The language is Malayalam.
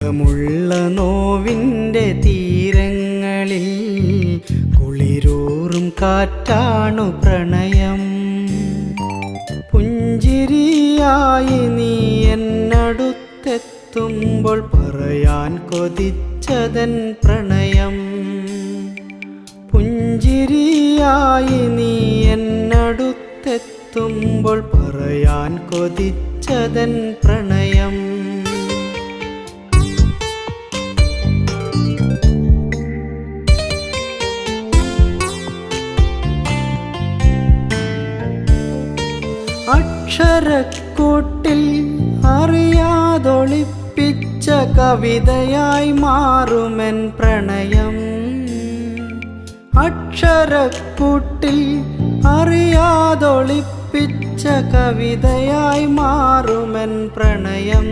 മുള്ള നോവിൻ്റെ തീരങ്ങളിൽ കുളിരൂറും കാറ്റാണു പ്രണയം. പുഞ്ചിരിയായി നീ എന്നടുത്തെത്തുമ്പോൾ പറയാൻ കൊതിച്ചതൻ പ്രണയം. പുഞ്ചിരിയായി നീ എന്നടുത്തെത്തുമ്പോൾ പറയാൻ കൊതിച്ചതൻ പ്രണയം. അക്ഷരക്കൂട്ടിൽ അറിയാതൊളിപ്പിച്ച കവിതയായി മാറുമെൻ പ്രണയം. അക്ഷരക്കൂട്ടിൽ അറിയാതൊളിപ്പിച്ച കവിതയായി മാറുമെൻ പ്രണയം.